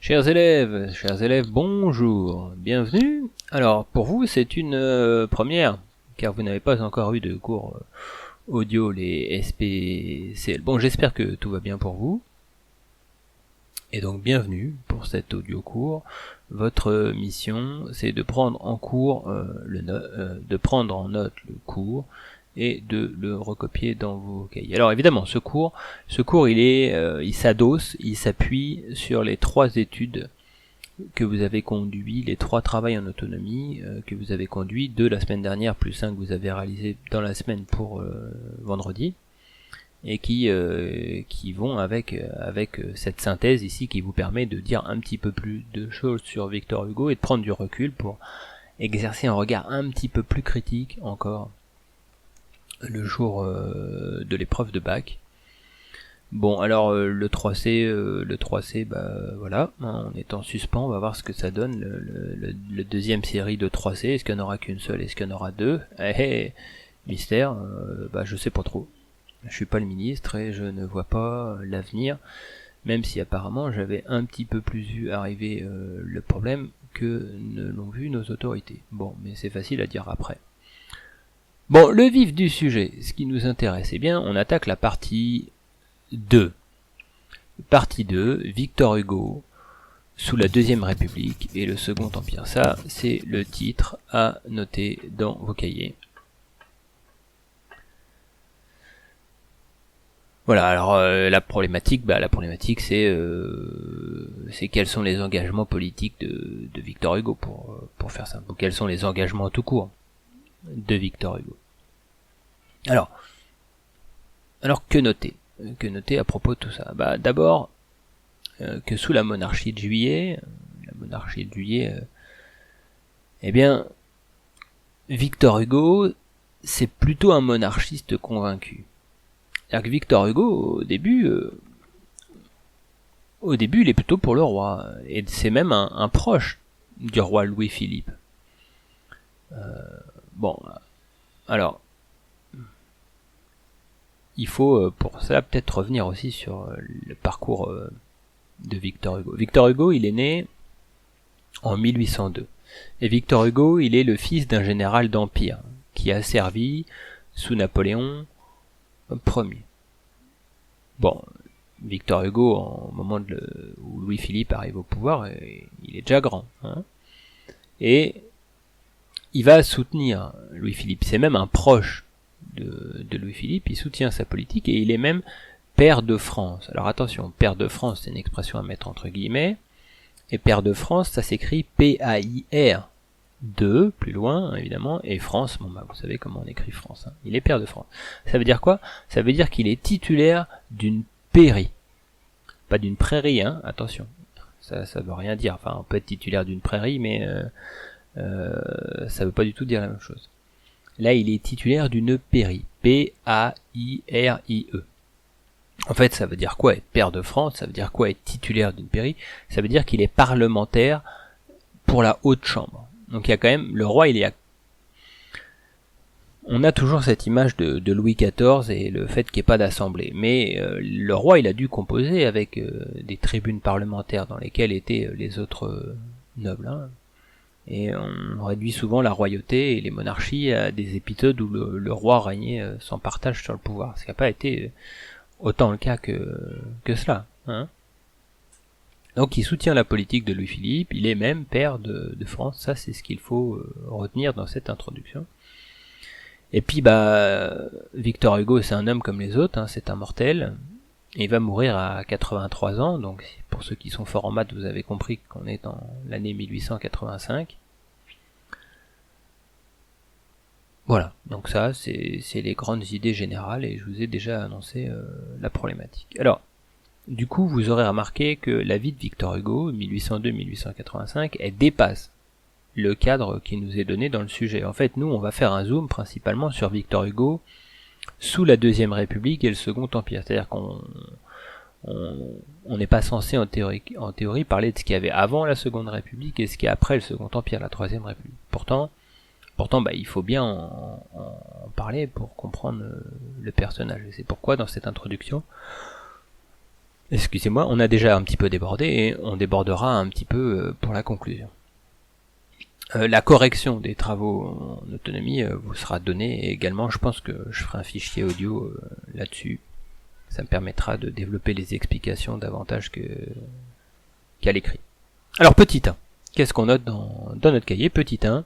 Chers élèves, bonjour, bienvenue. Alors, pour vous, c'est une première, car vous n'avez pas encore eu de cours audio, les SPCL. Bon, j'espère que tout va bien pour vous. Et donc, bienvenue pour cet audio cours. Votre mission, c'est de prendre en cours de prendre en note le cours et de le recopier dans vos cahiers. Alors évidemment, ce cours, il s'adosse, il s'appuie sur les 3 études que vous avez conduit, les 3 travails en autonomie que vous avez conduits de la semaine dernière, plus un que vous avez réalisé dans la semaine pour vendredi, et qui vont avec cette synthèse ici qui vous permet de dire un petit peu plus de choses sur Victor Hugo et de prendre du recul pour exercer un regard un petit peu plus critique encore le jour de l'épreuve de bac. Bon, alors le 3C, voilà, on est en suspens, on va voir ce que ça donne, le deuxième série de 3C, est-ce qu'il n'y en aura qu'une seule, est-ce qu'il y en aura 2 ? Mystère, je sais pas trop. Je suis pas le ministre et je ne vois pas l'avenir, même si apparemment j'avais un petit peu plus vu arriver le problème que ne l'ont vu nos autorités. Bon, mais c'est facile à dire après. Bon, le vif du sujet, ce qui nous intéresse, eh bien, on attaque la partie 2. Partie 2, Victor Hugo, sous la Deuxième République et le Second Empire. Ça, c'est le titre à noter dans vos cahiers. Voilà, alors la problématique, c'est quels sont les engagements politiques de Victor Hugo, pour faire simple, ou quels sont les engagements tout court de Victor Hugo. Alors que noter à propos de tout ça ? D'abord que sous la monarchie de Juillet, eh bien, Victor Hugo, c'est plutôt un monarchiste convaincu. C'est-à-dire que Victor Hugo, au début, il est plutôt pour le roi, et c'est même un proche du roi Louis-Philippe. Alors, il faut pour ça peut-être revenir aussi sur le parcours de Victor Hugo. Victor Hugo, il est né en 1802. Et Victor Hugo, il est le fils d'un général d'Empire qui a servi sous Napoléon Ier. Bon, Victor Hugo, au moment où Louis-Philippe arrive au pouvoir, il est déjà grand. Et il va soutenir Louis-Philippe. C'est même un proche de Louis-Philippe, il soutient sa politique et il est même pair de France. Alors attention, pair de France, c'est une expression à mettre entre guillemets, et pair de France, ça s'écrit P-A-I-R, plus loin évidemment, et France, vous savez comment on écrit France, il est pair de France. Ça veut dire quoi ? Ça veut dire qu'il est titulaire d'une pairie, pas d'une prairie, attention, ça veut rien dire, enfin on peut être titulaire d'une prairie, mais ça veut pas du tout dire la même chose. Là, il est titulaire d'une pairie. P-A-I-R-I-E. En fait, ça veut dire quoi être pair de France ? Ça veut dire quoi être titulaire d'une pairie ? Ça veut dire qu'il est parlementaire pour la haute chambre. Donc il y a quand même, le roi, on a toujours cette image de Louis XIV et le fait qu'il n'y ait pas d'assemblée. Mais le roi, il a dû composer avec des tribunes parlementaires dans lesquelles étaient les autres nobles. Et on réduit souvent la royauté et les monarchies à des épisodes où le roi régnait sans partage sur le pouvoir. Ce qui n'a pas été autant le cas que cela. Donc il soutient la politique de Louis-Philippe, il est même pair de France, ça c'est ce qu'il faut retenir dans cette introduction. Et puis Victor Hugo, c'est un homme comme les autres, c'est un mortel. Il va mourir à 83 ans, donc pour ceux qui sont forts en maths, vous avez compris qu'on est dans l'année 1885. Voilà, donc ça, c'est les grandes idées générales, et je vous ai déjà annoncé la problématique. Alors, du coup, vous aurez remarqué que la vie de Victor Hugo, 1802-1885, elle dépasse le cadre qui nous est donné dans le sujet. En fait, nous, on va faire un zoom principalement sur Victor Hugo sous la Deuxième République et le Second Empire. C'est-à-dire qu'on n'est pas censé en théorie parler de ce qu'il y avait avant la Seconde République et ce qu'il y a après le Second Empire, la Troisième République. Pourtant, il faut bien en parler pour comprendre le personnage. Et c'est pourquoi dans cette introduction, Excusez-moi, on a déjà un petit peu débordé et on débordera un petit peu pour la conclusion. La correction des travaux en autonomie vous sera donnée également. Je pense que je ferai un fichier audio là-dessus. Ça me permettra de développer les explications davantage qu'à l'écrit. Alors petit 1, qu'est-ce qu'on note dans notre cahier? Petit 1,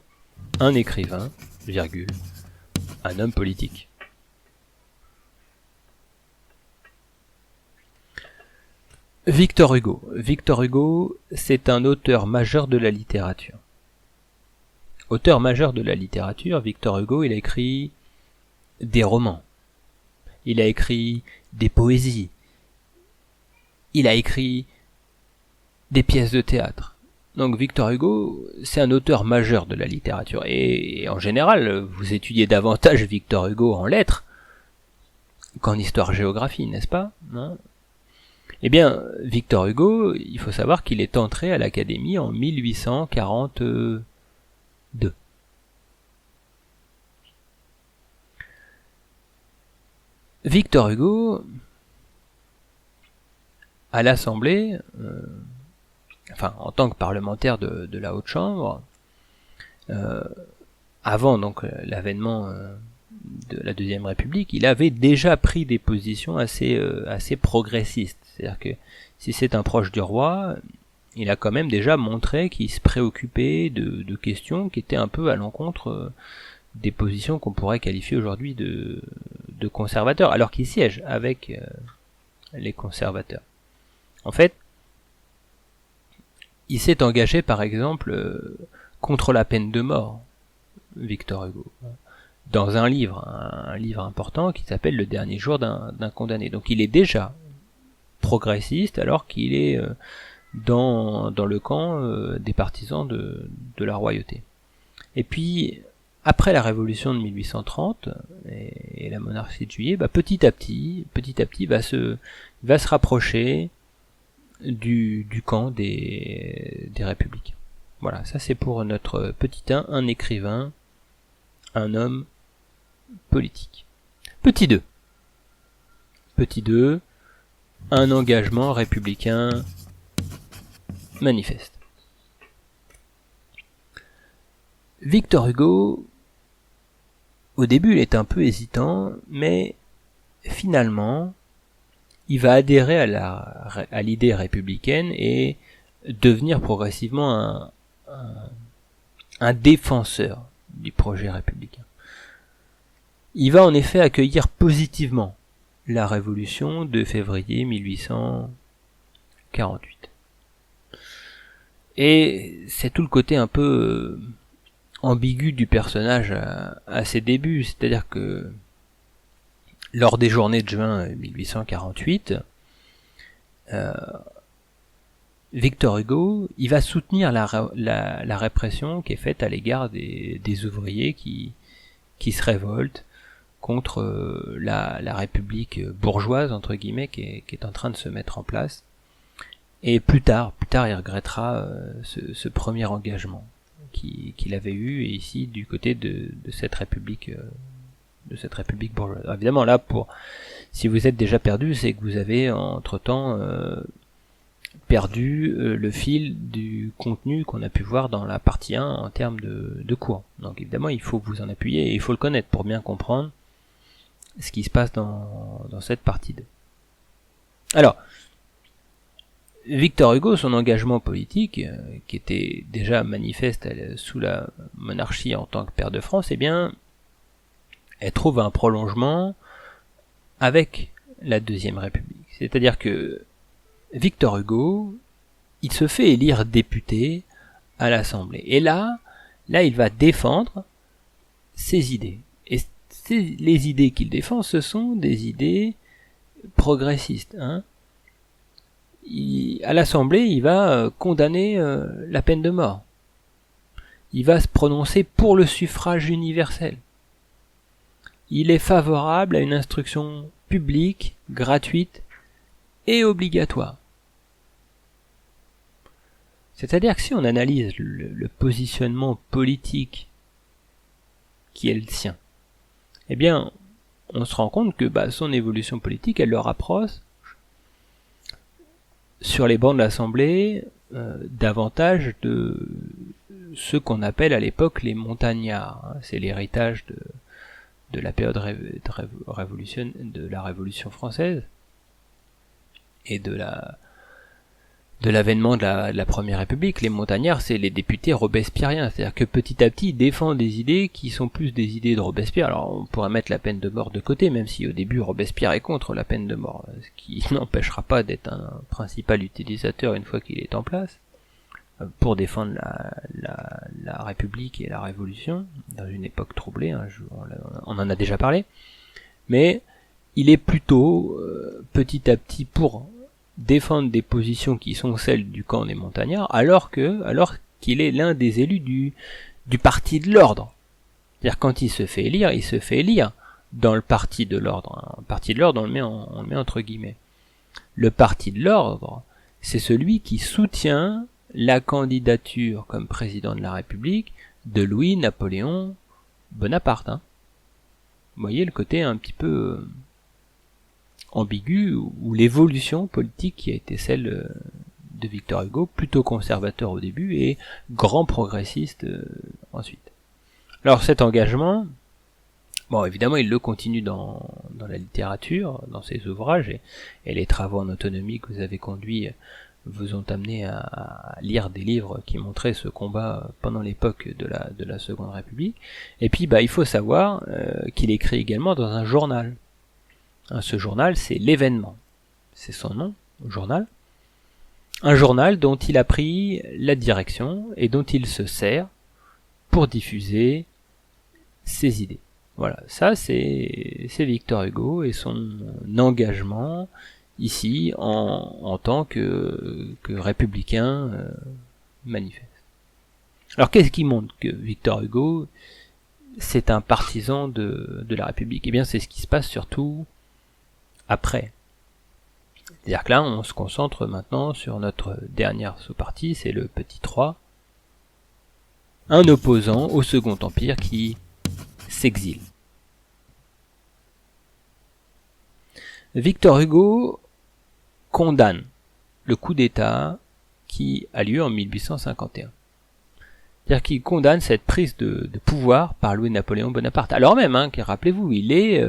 un écrivain, virgule, un homme politique. Victor Hugo. Victor Hugo, c'est un auteur majeur de la littérature. Auteur majeur de la littérature, Victor Hugo, il a écrit des romans. Il a écrit des poésies. Il a écrit des pièces de théâtre. Donc Victor Hugo, c'est un auteur majeur de la littérature. Et en général, vous étudiez davantage Victor Hugo en lettres qu'en histoire-géographie, n'est-ce pas? Non ? Eh bien, Victor Hugo, il faut savoir qu'il est entré à l'Académie en 1842. Victor Hugo, à l'Assemblée, en tant que parlementaire de la Haute-Chambre, avant donc l'avènement de la Deuxième République, il avait déjà pris des positions assez progressistes. C'est-à-dire que si c'est un proche du roi, il a quand même déjà montré qu'il se préoccupait de questions qui étaient un peu à l'encontre des positions qu'on pourrait qualifier aujourd'hui de conservateurs, alors qu'il siège avec les conservateurs. En fait, il s'est engagé par exemple contre la peine de mort, Victor Hugo, dans un livre important qui s'appelle Le dernier jour d'un condamné. Donc il est déjà progressiste alors qu'il est dans le camp des partisans de la royauté. Et puis après la révolution de 1830 et la monarchie de Juillet, petit à petit va se rapprocher du camp des républicains. Voilà, ça c'est pour notre petit 1, un écrivain, un homme politique. Petit 2. Petit 2, un engagement républicain manifeste. Victor Hugo, au début, il est un peu hésitant, mais finalement, il va adhérer à l'idée républicaine et devenir progressivement un défenseur du projet républicain. Il va en effet accueillir positivement la révolution de février 1848. Et c'est tout le côté un peu ambigu du personnage à ses débuts, c'est-à-dire que lors des journées de juin 1848, Victor Hugo, il va soutenir la répression qui est faite à l'égard des ouvriers qui se révoltent contre la république bourgeoise entre guillemets qui est en train de se mettre en place. Et plus tard il regrettera ce premier engagement qu'il avait eu ici du côté de cette république bourgeoise. Alors, évidemment là, si vous êtes déjà perdu, c'est que vous avez entre-temps perdu le fil du contenu qu'on a pu voir dans la partie 1 en termes de cours. Donc évidemment, il faut vous en appuyer et il faut le connaître pour bien comprendre ce qui se passe dans cette partie 2. Alors, Victor Hugo, son engagement politique, qui était déjà manifeste sous la monarchie en tant que pair de France, eh bien, elle trouve un prolongement avec la Deuxième République. C'est-à-dire que Victor Hugo, il se fait élire député à l'Assemblée. Et là, il va défendre ses idées. Et les idées qu'il défend, ce sont des idées progressistes. À l'Assemblée, il va condamner la peine de mort. Il va se prononcer pour le suffrage universel. Il est favorable à une instruction publique, gratuite et obligatoire. C'est-à-dire que si on analyse le positionnement politique qui est le sien, eh bien, on se rend compte que son évolution politique, elle le rapproche sur les bancs de l'Assemblée davantage de ceux qu'on appelle à l'époque les montagnards. C'est l'héritage de la période de la Révolution française et de l'avènement de la Première République. Les montagnards, c'est les députés robespierriens, c'est-à-dire que petit à petit, ils défendent des idées qui sont plus des idées de Robespierre. Alors, on pourrait mettre la peine de mort de côté, même si au début, Robespierre est contre la peine de mort, ce qui n'empêchera pas d'être un principal utilisateur une fois qu'il est en place, pour défendre la République et la Révolution, dans une époque troublée, hein, on en a déjà parlé, mais il est plutôt, petit à petit, pour défendre des positions qui sont celles du camp des montagnards, alors qu'il est l'un des élus du parti de l'ordre. C'est-à-dire quand il se fait élire dans le parti de l'ordre. Un parti de l'ordre, on le met entre guillemets. Le parti de l'ordre, c'est celui qui soutient la candidature comme président de la République de Louis-Napoléon Bonaparte. Hein. Vous voyez le côté un petit peu ambigu, ou l'évolution politique qui a été celle de Victor Hugo, plutôt conservateur au début et grand progressiste ensuite. Alors cet engagement, bon évidemment il le continue dans la littérature, dans ses ouvrages, et les travaux en autonomie que vous avez conduits vous ont amené à lire des livres qui montraient ce combat pendant l'époque de la Seconde République. Et puis il faut savoir qu'il écrit également dans un journal. Ce journal, c'est l'Événement. C'est son nom, journal. Un journal dont il a pris la direction et dont il se sert pour diffuser ses idées. Voilà, ça c'est Victor Hugo et son engagement ici en tant que républicain manifeste. Alors qu'est-ce qui montre que Victor Hugo c'est un partisan de la République? Eh bien c'est ce qui se passe surtout après. C'est-à-dire que là, on se concentre maintenant sur notre dernière sous-partie, c'est le petit 3, un opposant au Second Empire qui s'exile. Victor Hugo condamne le coup d'État qui a lieu en 1851. C'est-à-dire qu'il condamne cette prise de pouvoir par Louis-Napoléon Bonaparte. Alors même, rappelez-vous, il est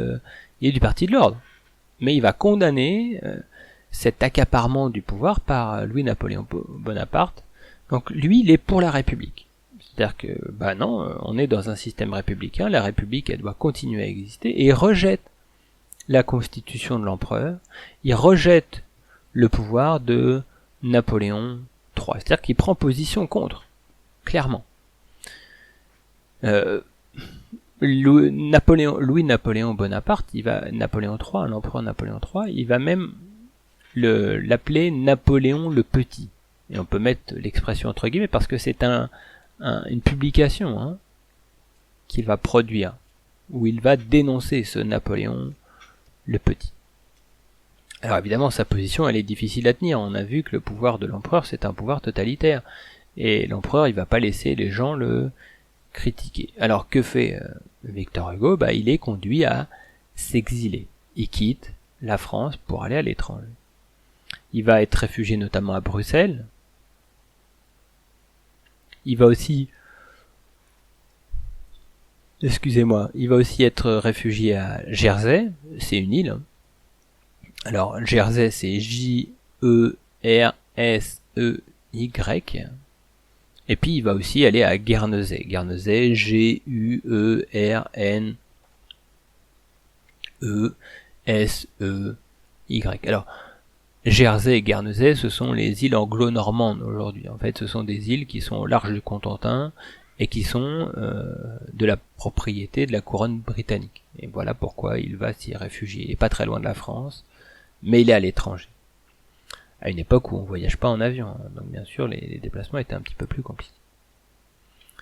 du parti de l'ordre. Mais il va condamner cet accaparement du pouvoir par Louis-Napoléon Bonaparte. Donc lui, il est pour la République. C'est-à-dire que, non, on est dans un système républicain, la République, elle doit continuer à exister, et il rejette la constitution de l'empereur, il rejette le pouvoir de Napoléon III. C'est-à-dire qu'il prend position contre, clairement. Louis-Napoléon Bonaparte, Napoléon III, l'empereur Napoléon III, il va même l'appeler Napoléon le Petit. Et on peut mettre l'expression entre guillemets parce que c'est une publication qu'il va produire, où il va dénoncer ce Napoléon le Petit. Alors évidemment, sa position, elle est difficile à tenir. On a vu que le pouvoir de l'empereur, c'est un pouvoir totalitaire. Et l'empereur, il va pas laisser les gens le critiquer. Alors que fait Victor Hugo? Il est conduit à s'exiler. Il quitte la France pour aller à l'étranger. Il va être réfugié notamment à Bruxelles. Il va aussi être réfugié à Jersey, c'est une île. Alors Jersey, c'est J-E-R-S-E-Y. Et puis il va aussi aller à Guernesey. Guernesey, G-U-E-R-N-E-S-E-Y. Alors, Jersey et Guernesey, ce sont les îles anglo-normandes aujourd'hui. En fait, ce sont des îles qui sont au large du Cotentin et qui sont de la propriété de la couronne britannique. Et voilà pourquoi il va s'y réfugier. Il est pas très loin de la France, mais il est à l'étranger. À une époque où on voyage pas en avion, donc bien sûr les déplacements étaient un petit peu plus compliqués.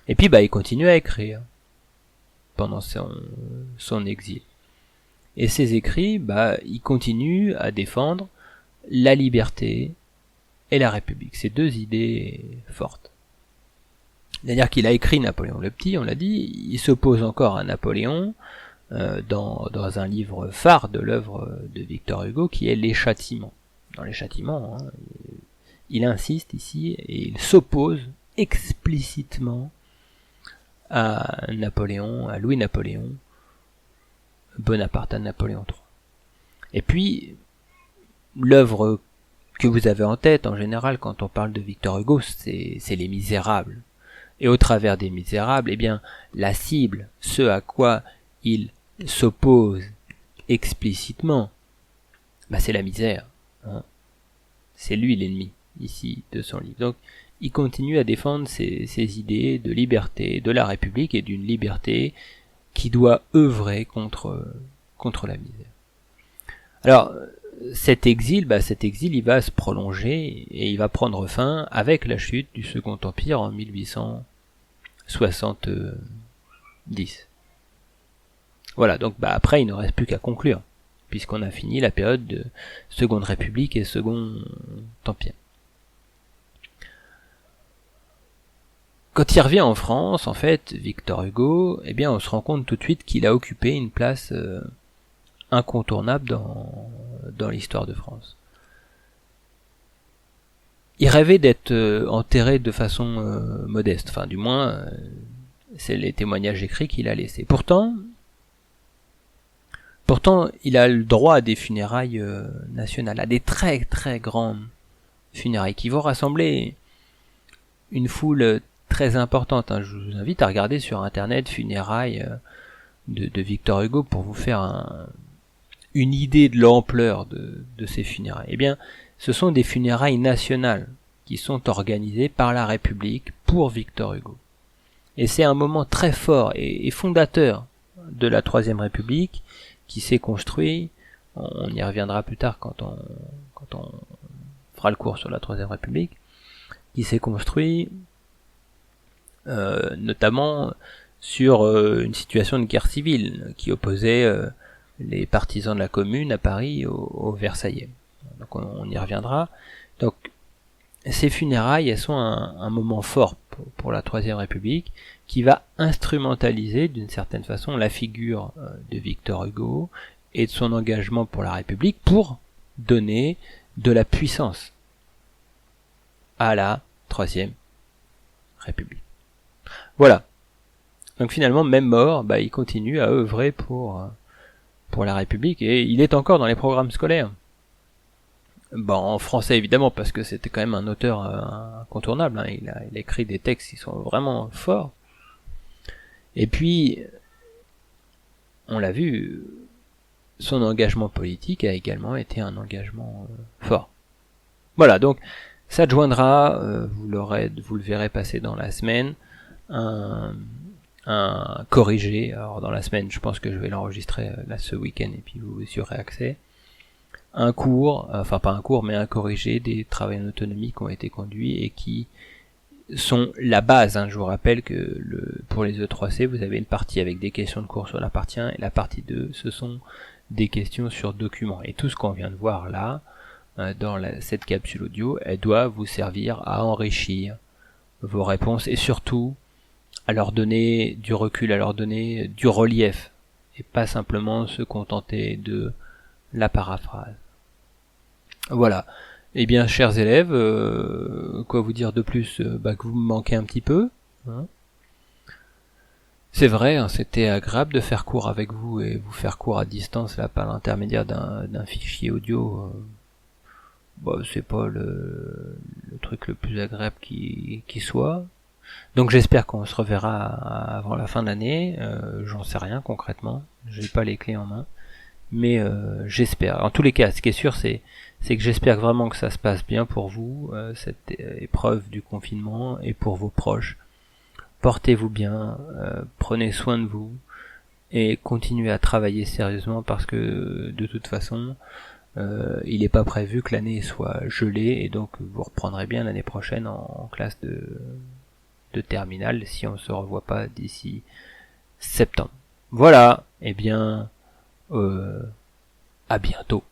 Et puis il continue à écrire pendant son exil. Et ses écrits, il continue à défendre la liberté et la République. Ces deux idées fortes. C'est-à-dire qu'il a écrit Napoléon le Petit, on l'a dit, il s'oppose encore à Napoléon dans un livre phare de l'œuvre de Victor Hugo qui est Les Châtiments. Dans Les Châtiments, il insiste ici et il s'oppose explicitement à Napoléon, à Louis-Napoléon Bonaparte, à Napoléon III. Et puis, l'œuvre que vous avez en tête, en général, quand on parle de Victor Hugo, c'est Les Misérables. Et au travers des Misérables, eh bien, la cible, ce à quoi il s'oppose explicitement, c'est la misère. Hein. C'est lui l'ennemi, ici, de son livre. Donc, il continue à défendre ses idées de liberté, de la République et d'une liberté qui doit œuvrer contre la misère. Alors, cet exil, il va se prolonger et il va prendre fin avec la chute du Second Empire en 1870. Voilà, donc après il ne reste plus qu'à conclure, puisqu'on a fini la période de Seconde République et Second Empire. Quand il revient en France, en fait, Victor Hugo, eh bien on se rend compte tout de suite qu'il a occupé une place incontournable dans l'histoire de France. Il rêvait d'être enterré de façon modeste, enfin du moins c'est les témoignages écrits qu'il a laissés. Pourtant il a le droit à des funérailles nationales, à des très très grandes funérailles qui vont rassembler une foule très importante. Hein. Je vous invite à regarder sur internet funérailles de Victor Hugo pour vous faire une idée de l'ampleur de ces funérailles. Eh bien, ce sont des funérailles nationales qui sont organisées par la République pour Victor Hugo. Et c'est un moment très fort et fondateur de la Troisième République qui s'est construit. On y reviendra plus tard quand on fera le cours sur la Troisième République, qui s'est construit notamment sur une situation de guerre civile qui opposait les partisans de la Commune à Paris aux Versaillais. Donc on y reviendra. Donc ces funérailles, elles sont un moment fort pour la Troisième République qui va instrumentaliser d'une certaine façon la figure de Victor Hugo et de son engagement pour la République pour donner de la puissance à la Troisième République. Voilà. Donc finalement, même mort, il continue à œuvrer pour la République et il est encore dans les programmes scolaires. En français évidemment parce que c'était quand même un auteur incontournable. Hein. Il a écrit des textes qui sont vraiment forts. Et puis, on l'a vu, son engagement politique a également été un engagement fort. Voilà, donc s'adjoindra, vous le verrez passer dans la semaine, un corrigé. Alors dans la semaine, je pense que je vais l'enregistrer là ce week-end et puis vous y aurez accès. Un cours, enfin pas un cours, mais un corrigé des travaux en autonomie qui ont été conduits et qui sont la base. Hein. Je vous rappelle que pour les E3C, vous avez une partie avec des questions de cours sur la partie 1 et la partie 2, ce sont des questions sur documents. Et tout ce qu'on vient de voir là, dans cette capsule audio, elle doit vous servir à enrichir vos réponses et surtout à leur donner du recul, à leur donner du relief et pas simplement se contenter de la paraphrase. Voilà. Eh bien, chers élèves, quoi vous dire de plus que vous me manquez un petit peu. Hein. C'est vrai, hein, c'était agréable de faire cours avec vous et vous faire cours à distance là par l'intermédiaire d'un fichier audio. C'est pas le truc le plus agréable qui soit. Donc j'espère qu'on se reverra avant la fin de l'année. J'en sais rien concrètement, j'ai pas les clés en main, mais j'espère. En tous les cas, ce qui est sûr, c'est que j'espère vraiment que ça se passe bien pour vous, cette épreuve du confinement, et pour vos proches. Portez-vous bien, prenez soin de vous, et continuez à travailler sérieusement parce que de toute façon, il n'est pas prévu que l'année soit gelée, et donc vous reprendrez bien l'année prochaine en classe de terminale si on ne se revoit pas d'ici septembre. Voilà, eh bien, à bientôt.